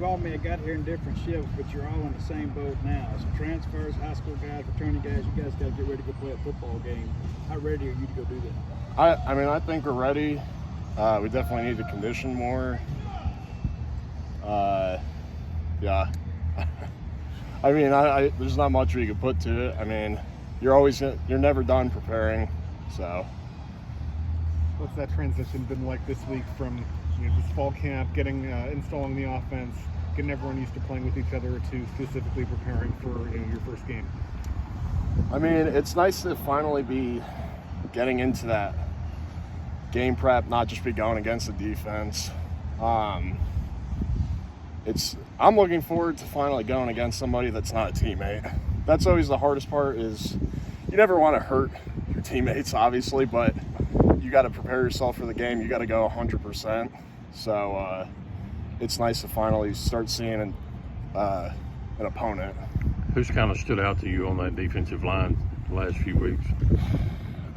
you all may have got here in different shifts, but you're all in the same boat now. So transfers, high school guys, fraternity guys, you guys got to get ready to go play a football game. How ready are you to go do that? I mean, I think we're ready. We definitely need to condition more. Yeah. I mean, there's not much we could put to it. I mean, you're never done preparing, so. What's that transition been like this week from this fall camp, getting installing the offense, getting everyone used to playing with each other, to specifically preparing for your first game? I mean, it's nice to finally be getting into that game prep, not just be going against the defense. I'm looking forward to finally going against somebody that's not a teammate. That's always the hardest part. Is you never want to hurt your teammates, obviously, but you got to prepare yourself for the game. You got to go 100%. So it's nice to finally start seeing an opponent. Who's kind of stood out to you on that defensive line the last few weeks?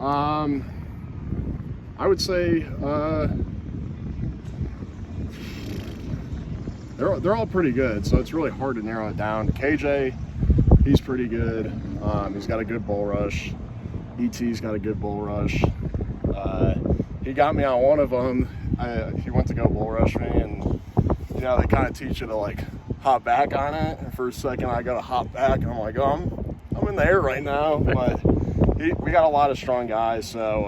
I would say they're all pretty good, so it's really hard to narrow it down. KJ, he's pretty good. He's got a good bull rush. ET's got a good bull rush. He got me on one of them. He went to go bull rush me, and they kind of teach you to like hop back on it. And for a second, I got to hop back, and I'm like, oh, I'm in the air right now. But we got a lot of strong guys, so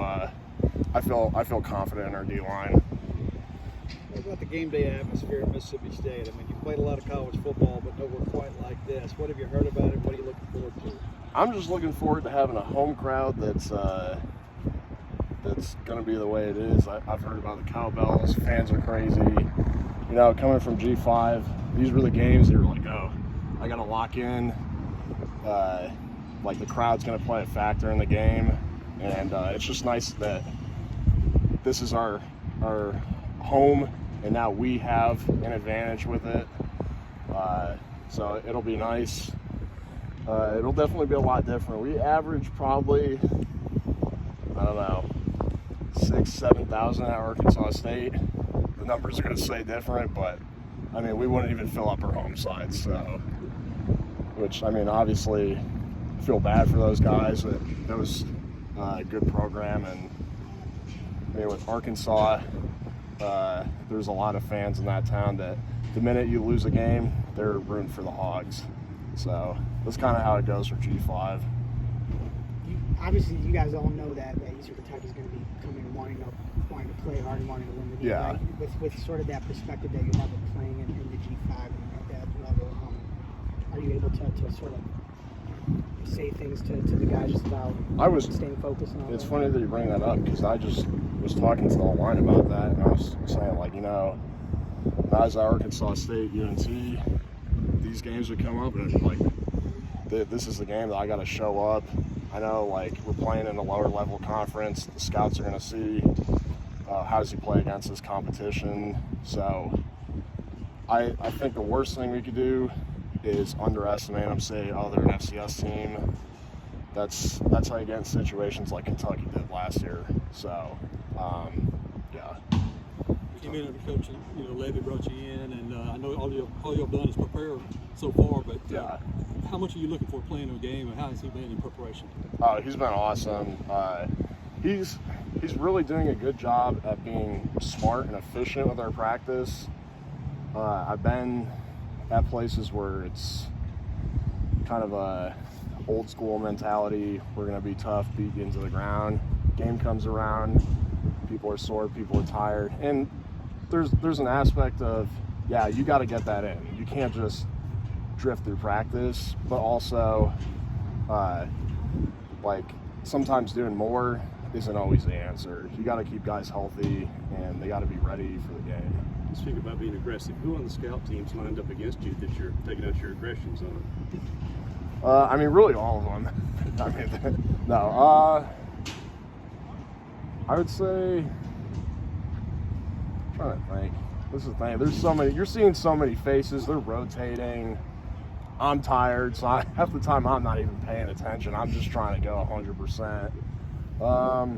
I feel confident in our D line. What about the game day atmosphere at Mississippi State? I mean, you played a lot of college football, but nowhere quite like this. What have you heard about it? What are you looking forward to? I'm just looking forward to having a home crowd that's going to be the way it is. I've heard about the cowbells. Fans are crazy. Coming from G5, these were the games that were like, oh, I got to lock in. Like the crowd's going to play a factor in the game. And it's just nice that this is our home, and now we have an advantage with it. So it'll be nice. It'll definitely be a lot different. We average probably, 6,000-7,000 at Arkansas State. The numbers are going to say different, but I mean, we wouldn't even fill up our home side. So, which I mean, obviously, feel bad for those guys. That was a good program, and I mean, with Arkansas, there's a lot of fans in that town that the minute you lose a game, they're rooting for the Hogs. So that's kind of how it goes for G5. Obviously, you guys all know that Eastern Kentucky is going to be coming wanting to play hard and wanting to win the game. Yeah. Right? With sort of that perspective that you have of playing in the G5 and at that level, are you able to sort of say things to the guys just about staying focused? And all It's that? funny that you bring that up, because I just was talking to the line about that, and I was saying, like, when I was at Arkansas State, UNC, these games would come up, and it's like, this is the game that I got to show up. I know, like, we're playing in a lower level conference. The scouts are going to see how does he play against this competition. So I think the worst thing we could do is underestimate them, say, oh, they're an FCS team. That's how you get in situations like Kentucky did last year. So, yeah. You came in under Coach Levy brought you in, and I know all you've done is prepare so far, but Yeah. How much are you looking for playing a game, and how has he been in preparation? He's been awesome. He's really doing a good job at being smart and efficient with our practice. I've been at places where it's kind of a old school mentality. We're going to be tough, beat you into the ground. Game comes around, people are sore, people are tired, and there's an aspect of, yeah, you got to get that in. You can't just drift through practice, but also like sometimes doing more isn't always the answer. You got to keep guys healthy, and they got to be ready for the game. Speaking about being aggressive, who on the scout team's lined up against you that you're taking out your aggressions on? I mean, really all of them. I mean, no. I would say, I'm trying to think. This is the thing. There's so many. You're seeing so many faces. They're rotating. I'm tired, so half the time I'm not even paying attention. I'm just trying to go 100%. But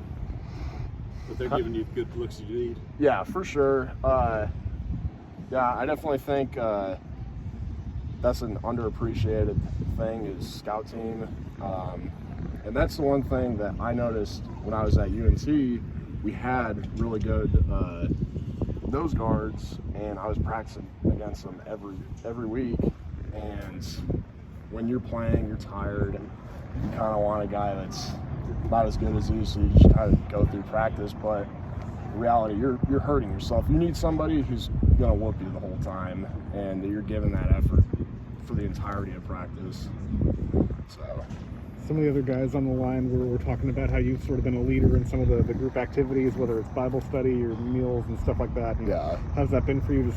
they're giving you good looks you need. Yeah, for sure. Yeah, I definitely think that's an underappreciated thing is scout team. And that's the one thing that I noticed when I was at UNT. We had really good nose guards, and I was practicing against them every week. And when you're playing, you're tired, and you kind of want a guy that's not as good as you, so you just kind of go through practice. But in reality, you're hurting yourself. You need somebody who's gonna whoop you the whole time, and you're giving that effort for the entirety of practice. So. Some of the other guys on the line were talking about how you've sort of been a leader in some of the group activities, whether it's Bible study or meals and stuff like that. And Yeah. how's that been for you,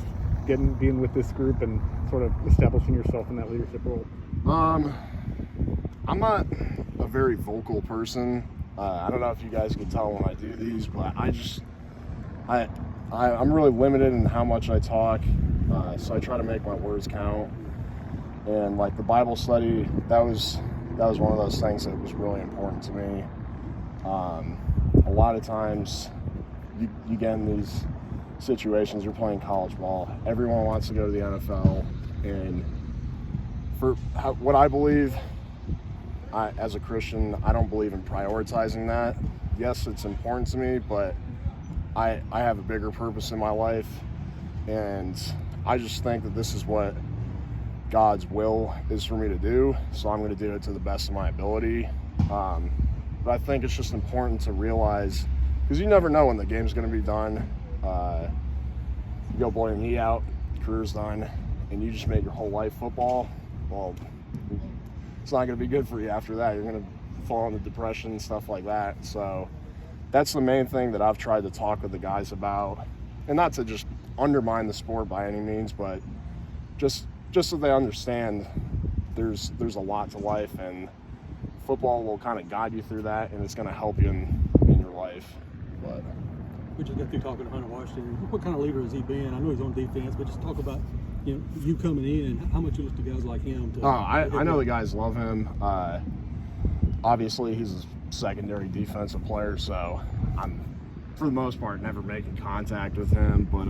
just being with this group and sort of establishing yourself in that leadership role? I'm not a very vocal person. I don't know if you guys can tell when I do these, but I'm really limited in how much I talk, so I try to make my words count. And like the Bible study, that was one of those things that was really important to me. A lot of times you get in these situations, you're playing college ball, everyone wants to go to the NFL, and for what I believe, as a Christian, I don't believe in prioritizing that. Yes, it's important to me, but I have a bigger purpose in my life, and I just think that this is what God's will is for me to do, so I'm going to do it to the best of my ability. But I think it's just important to realize, because you never know when the game's going to be done. You go blow your knee out, career's done, and you just made your whole life football. Well, it's not going to be good for you after that. You're going to fall into depression and stuff like that. So that's the main thing that I've tried to talk with the guys about, and not to just undermine the sport by any means, but just so they understand there's a lot to life, and football will kind of guide you through that, and it's going to help you in your life. But We just got through talking to Hunter Washington. What kind of leader has he been? I know he's on defense, but just talk about you coming in and how much you look to guys like him. I know the guys love him. Obviously, he's a secondary defensive player, so I'm, for the most part, never making contact with him. But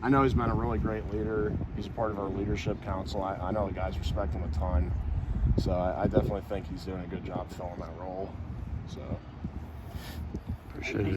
I know he's been a really great leader. He's a part of our leadership council. I know the guys respect him a ton. So I definitely think he's doing a good job filling that role. So Appreciate it.